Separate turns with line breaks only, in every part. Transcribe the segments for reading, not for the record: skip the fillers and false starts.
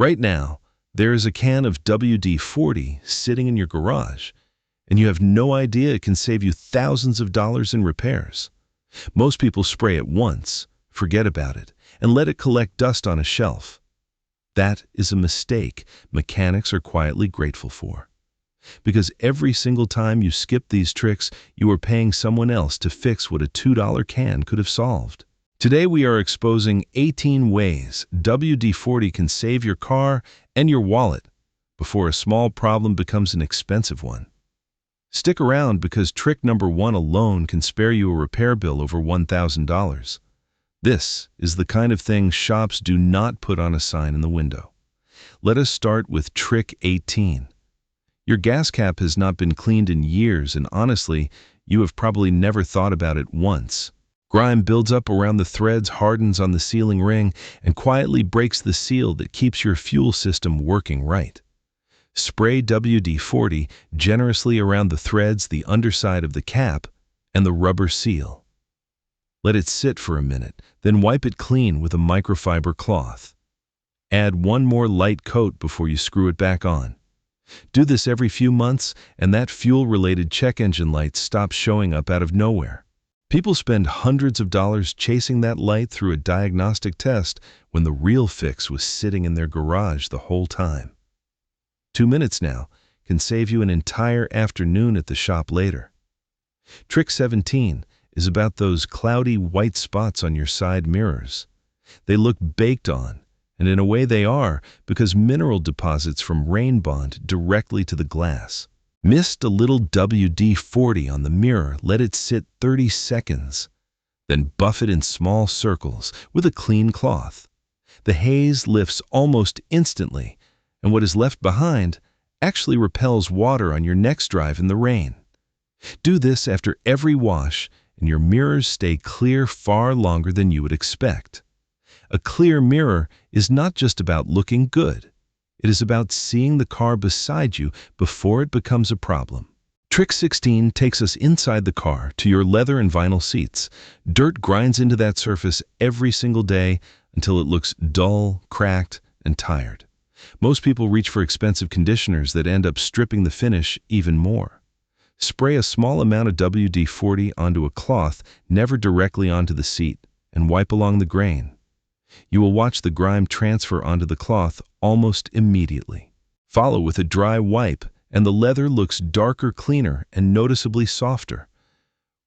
Right now, there is a can of WD-40 sitting in your garage, and you have no idea it can save you thousands of dollars in repairs. Most people spray it once, forget about it, and let it collect dust on a shelf. That is a mistake mechanics are quietly grateful for. Because every single time you skip these tricks, you are paying someone else to fix what a $2 can could have solved. Today we are exposing 18 ways WD-40 can save your car and your wallet before a small problem becomes an expensive one. Stick around because trick number 1 alone can spare you a repair bill over $1,000. This is the kind of thing shops do not put on a sign in the window. Let us start with trick 18. Your gas cap has not been cleaned in years, and honestly, you have probably never thought about it once. Grime builds up around the threads, hardens on the sealing ring, and quietly breaks the seal that keeps your fuel system working right. Spray WD-40 generously around the threads, the underside of the cap, and the rubber seal. Let it sit for a minute, then wipe it clean with a microfiber cloth. Add one more light coat before you screw it back on. Do this every few months, and that fuel-related check engine light stops showing up out of nowhere. People spend hundreds of dollars chasing that light through a diagnostic test when the real fix was sitting in their garage the whole time. 2 minutes now can save you an entire afternoon at the shop later. Trick 17 is about those cloudy white spots on your side mirrors. They look baked on, and in a way they are, because mineral deposits from rain bond directly to the glass. Mist a little WD-40 on the mirror, let it sit 30 seconds. Then buff it in small circles with a clean cloth. The haze lifts almost instantly, and what is left behind actually repels water on your next drive in the rain. Do this after every wash, and your mirrors stay clear far longer than you would expect. A clear mirror is not just about looking good. It is about seeing the car beside you before it becomes a problem. Trick 16 takes us inside the car to your leather and vinyl seats. Dirt grinds into that surface every single day until it looks dull, cracked, and tired. Most people reach for expensive conditioners that end up stripping the finish even more. Spray a small amount of WD-40 onto a cloth, never directly onto the seat, and wipe along the grain. You will watch the grime transfer onto the cloth almost immediately. Follow with a dry wipe, and the leather looks darker, cleaner, and noticeably softer.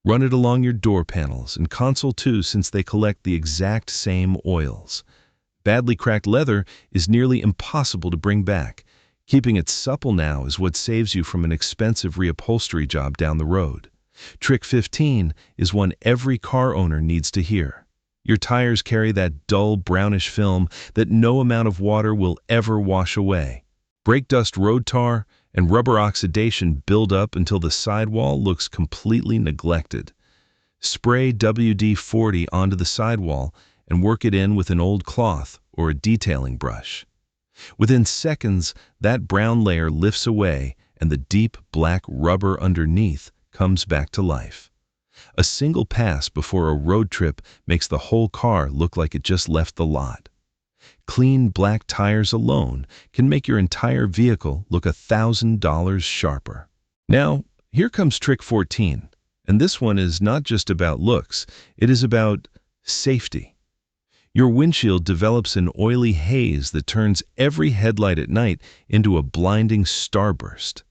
Run it along your door panels and console too, since they collect the exact same oils. Badly cracked leather is nearly impossible to bring back. Keeping it supple now is what saves you from an expensive reupholstery job down the road. Trick 15 is one every car owner needs to hear. Your tires carry that dull brownish film that no amount of water will ever wash away. Brake dust, road tar, and rubber oxidation build up until the sidewall looks completely neglected. Spray WD-40 onto the sidewall and work it in with an old cloth or a detailing brush. Within seconds, that brown layer lifts away and the deep black rubber underneath comes back to life. A single pass before a road trip makes the whole car look like it just left the lot. Clean black tires alone can make your entire vehicle look $1,000 sharper. Now, here comes trick 14, and this one is not just about looks, it is about safety. Your windshield develops an oily haze that turns every headlight at night into a blinding starburst.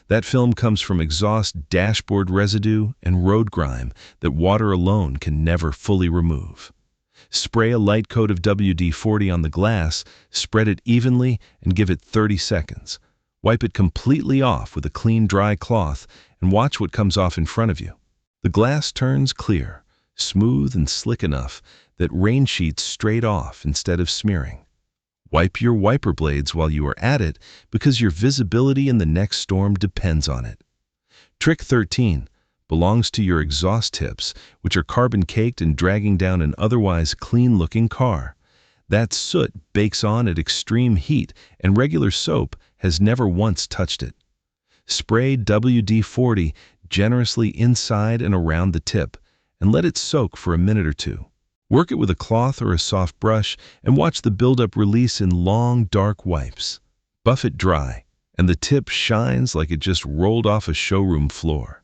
That film comes from exhaust, dashboard residue, and road grime that water alone can never fully remove. Spray a light coat of WD-40 on the glass, spread it evenly, and give it 30 seconds. Wipe it completely off with a clean, dry cloth, and watch what comes off in front of you. The glass turns clear, smooth and slick enough that rain sheets straight off instead of smearing. Wipe your wiper blades while you are at it because your visibility in the next storm depends on it. Trick 13 belongs to your exhaust tips, which are carbon-caked and dragging down an otherwise clean-looking car. That soot bakes on at extreme heat, and regular soap has never once touched it. Spray WD-40 generously inside and around the tip, and let it soak for a minute or two. Work it with a cloth or a soft brush and watch the buildup release in long, dark wipes. Buff it dry, and the tip shines like it just rolled off a showroom floor.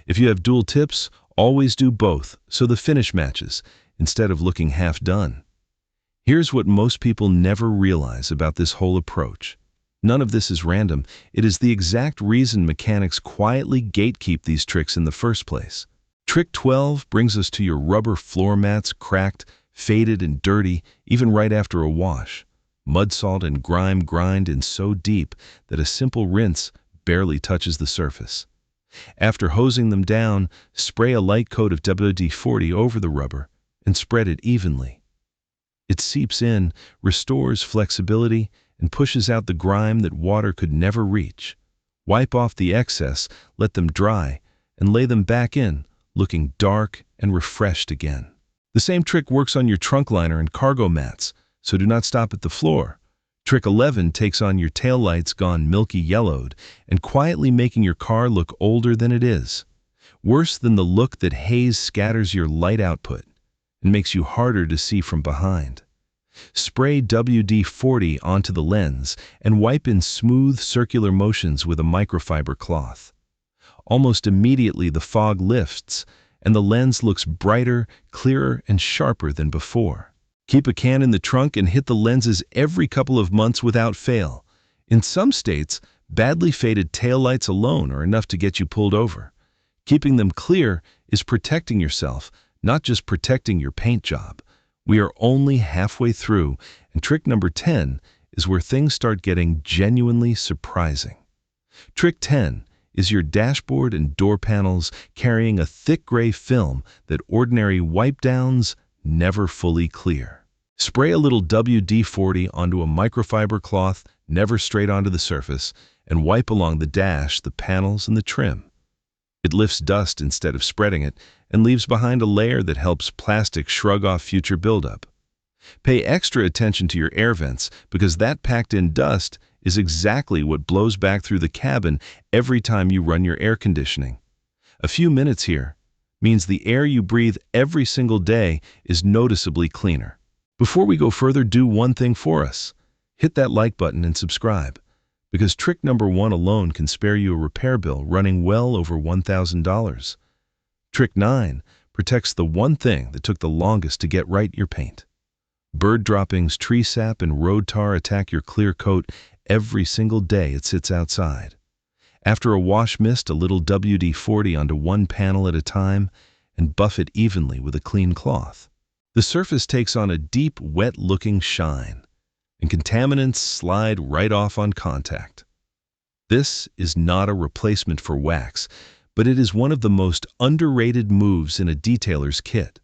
If you have dual tips, always do both so the finish matches, instead of looking half done. Here's what most people never realize about this whole approach. None of this is random. It is the exact reason mechanics quietly gatekeep these tricks in the first place. Trick 12 brings us to your rubber floor mats, cracked, faded, and dirty, even right after a wash. Mud, salt, and grime grind in so deep that a simple rinse barely touches the surface. After hosing them down, spray a light coat of WD-40 over the rubber and spread it evenly. It seeps in, restores flexibility, and pushes out the grime that water could never reach. Wipe off the excess, let them dry, and lay them back in, looking dark and refreshed again. The same trick works on your trunk liner and cargo mats, so do not stop at the floor. Trick 11 takes on your taillights gone milky yellowed and quietly making your car look older than it is. Worse than the look that haze scatters your light output and makes you harder to see from behind. Spray WD-40 onto the lens and wipe in smooth circular motions with a microfiber cloth. Almost immediately the fog lifts and the lens looks brighter, clearer, and sharper than before. Keep a can in the trunk and hit the lenses every couple of months without fail. In some states, badly faded taillights alone are enough to get you pulled over. Keeping them clear is protecting yourself, not just protecting your paint job. We are only halfway through, and trick number 10 is where things start getting genuinely surprising. Trick 10 is your dashboard and door panels carrying a thick gray film that ordinary wipe-downs never fully clear. Spray a little WD-40 onto a microfiber cloth, never straight onto the surface, and wipe along the dash, the panels, and the trim. It lifts dust instead of spreading it and leaves behind a layer that helps plastic shrug off future buildup. Pay extra attention to your air vents because that packed-in dust is exactly what blows back through the cabin every time you run your air conditioning. A few minutes here means the air you breathe every single day is noticeably cleaner. Before we go further, do one thing for us. Hit that like button and subscribe, because trick number 1 alone can spare you a repair bill running well over $1,000. Trick 9 protects the one thing that took the longest to get right: your paint. Bird droppings, tree sap, and road tar attack your clear coat every single day it sits outside. After a wash, mist a little WD-40 onto one panel at a time and buff it evenly with a clean cloth. The surface takes on a deep, wet-looking shine, and contaminants slide right off on contact. This is not a replacement for wax, but it is one of the most underrated moves in a detailer's kit.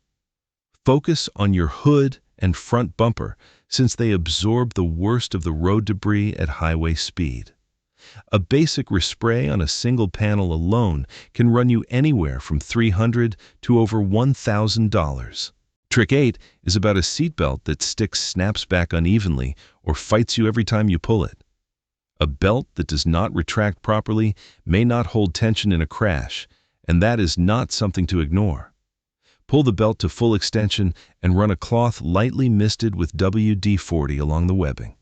Focus on your hood and front bumper, since they absorb the worst of the road debris at highway speed. A basic respray on a single panel alone can run you anywhere from $300 to over $1,000. Trick 8 is about a seatbelt that snaps back unevenly or fights you every time you pull it. A belt that does not retract properly may not hold tension in a crash, and that is not something to ignore. Pull the belt to full extension and run a cloth lightly misted with WD-40 along the webbing.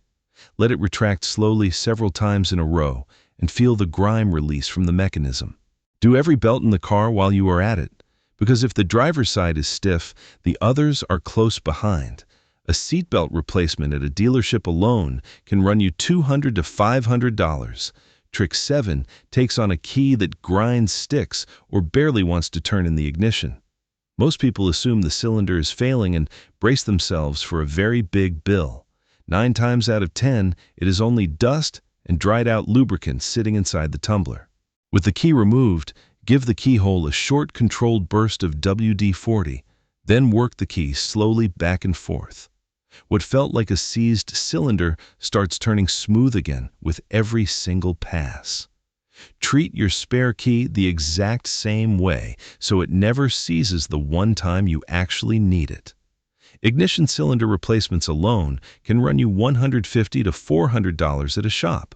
Let it retract slowly several times in a row and feel the grime release from the mechanism. Do every belt in the car while you are at it, because if the driver's side is stiff, the others are close behind. A seatbelt replacement at a dealership alone can run you $200 to $500. Trick 7 takes on a key that grinds sticks or barely wants to turn in the ignition. Most people assume the cylinder is failing and brace themselves for a very big bill. 9 times out of 10, it is only dust and dried out lubricant sitting inside the tumbler. With the key removed, give the keyhole a short, controlled burst of WD-40, then work the key slowly back and forth. What felt like a seized cylinder starts turning smooth again with every single pass. Treat your spare key the exact same way so it never seizes the one time you actually need it. Ignition cylinder replacements alone can run you $150 to $400 at a shop.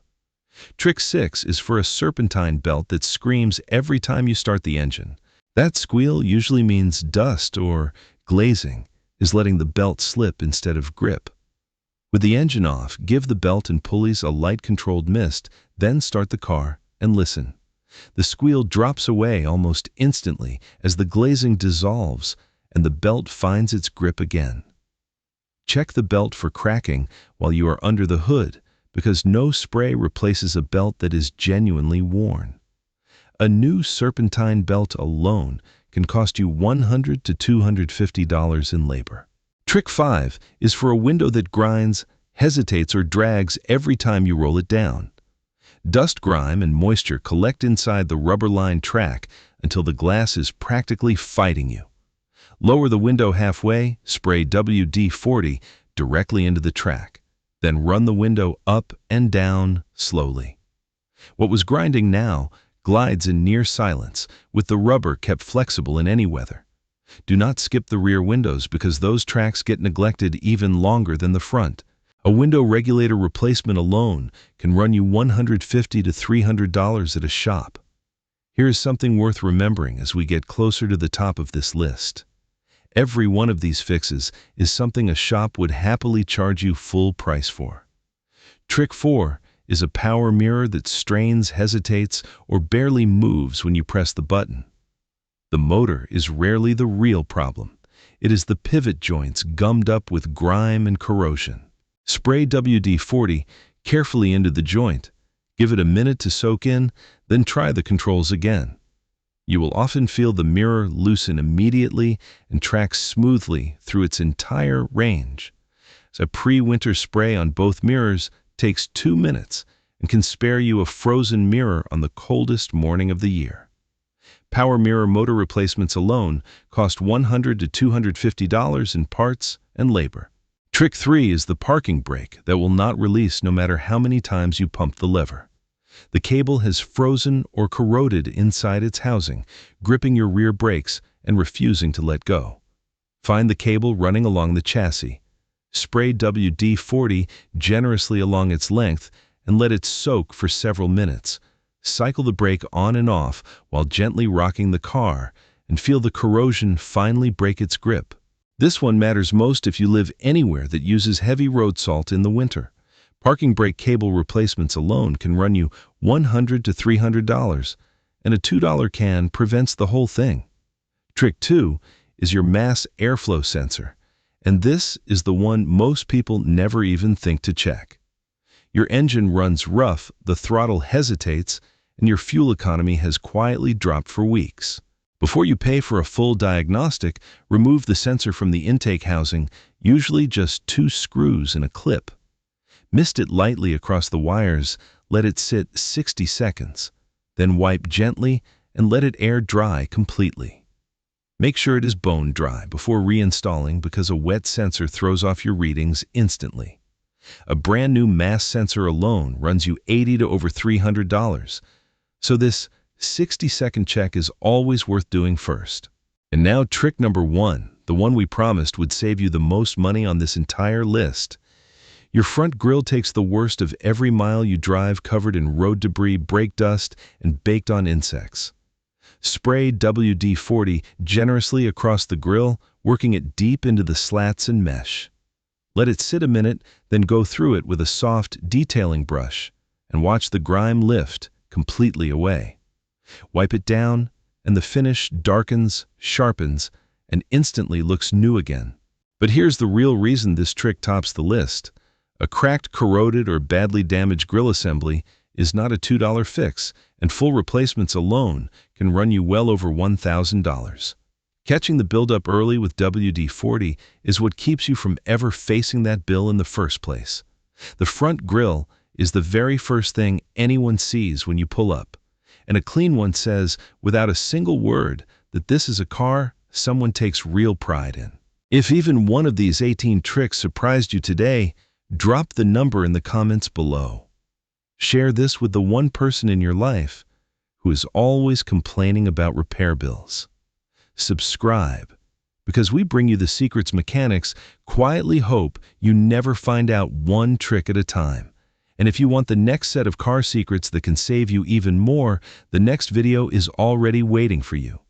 Trick 6 is for a serpentine belt that screams every time you start the engine. That squeal usually means dust or glazing, is letting the belt slip instead of grip. With the engine off, give the belt and pulleys a light-controlled mist, then start the car and listen. The squeal drops away almost instantly as the glazing dissolves and the belt finds its grip again. Check the belt for cracking while you are under the hood, because no spray replaces a belt that is genuinely worn. A new serpentine belt alone can cost you $100 to $250 in labor. Trick 5 is for a window that grinds, hesitates, or drags every time you roll it down. Dust, grime, and moisture collect inside the rubber-lined track until the glass is practically fighting you. Lower the window halfway, spray WD-40 directly into the track, then run the window up and down slowly. What was grinding now glides in near silence, with the rubber kept flexible in any weather. Do not skip the rear windows because those tracks get neglected even longer than the front. A window regulator replacement alone can run you $150 to $300 at a shop. Here is something worth remembering as we get closer to the top of this list. Every one of these fixes is something a shop would happily charge you full price for. Trick 4 is a power mirror that strains, hesitates, or barely moves when you press the button. The motor is rarely the real problem. It is the pivot joints gummed up with grime and corrosion. Spray WD-40 carefully into the joint, give it a minute to soak in, then try the controls again. You will often feel the mirror loosen immediately and track smoothly through its entire range. A pre-winter spray on both mirrors takes 2 minutes and can spare you a frozen mirror on the coldest morning of the year. Power mirror motor replacements alone cost $100 to $250 in parts and labor. Trick 3 is the parking brake that will not release no matter how many times you pump the lever. The cable has frozen or corroded inside its housing, gripping your rear brakes and refusing to let go. Find the cable running along the chassis. Spray WD-40 generously along its length and let it soak for several minutes. Cycle the brake on and off while gently rocking the car and feel the corrosion finally break its grip. This one matters most if you live anywhere that uses heavy road salt in the winter. Parking brake cable replacements alone can run you $100 to $300, and a $2 can prevents the whole thing. Trick 2 is your mass airflow sensor, and this is the one most people never even think to check. Your engine runs rough, the throttle hesitates, and your fuel economy has quietly dropped for weeks. Before you pay for a full diagnostic, remove the sensor from the intake housing, usually just 2 screws and a clip. Mist it lightly across the wires, let it sit 60 seconds, then wipe gently and let it air dry completely. Make sure it is bone dry before reinstalling because a wet sensor throws off your readings instantly. A brand new mass sensor alone runs you $80 to over $300, so this 60-second check is always worth doing first. And now trick number 1, the one we promised would save you the most money on this entire list. Your front grille takes the worst of every mile you drive covered in road debris, brake dust, and baked-on insects. Spray WD-40 generously across the grille, working it deep into the slats and mesh. Let it sit a minute, then go through it with a soft detailing brush and watch the grime lift completely away. Wipe it down, and the finish darkens, sharpens, and instantly looks new again. But here's the real reason this trick tops the list. A cracked, corroded, or badly damaged grille assembly is not a $2 fix, and full replacements alone can run you well over $1,000. Catching the buildup early with WD-40 is what keeps you from ever facing that bill in the first place. The front grille is the very first thing anyone sees when you pull up, and a clean one says, without a single word, that this is a car someone takes real pride in. If even one of these 18 tricks surprised you today, drop the number in the comments below. Share this with the one person in your life who is always complaining about repair bills. Subscribe, because we bring you the secrets mechanics quietly hope you never find out, one trick at a time. And if you want the next set of car secrets that can save you even more, the next video is already waiting for you.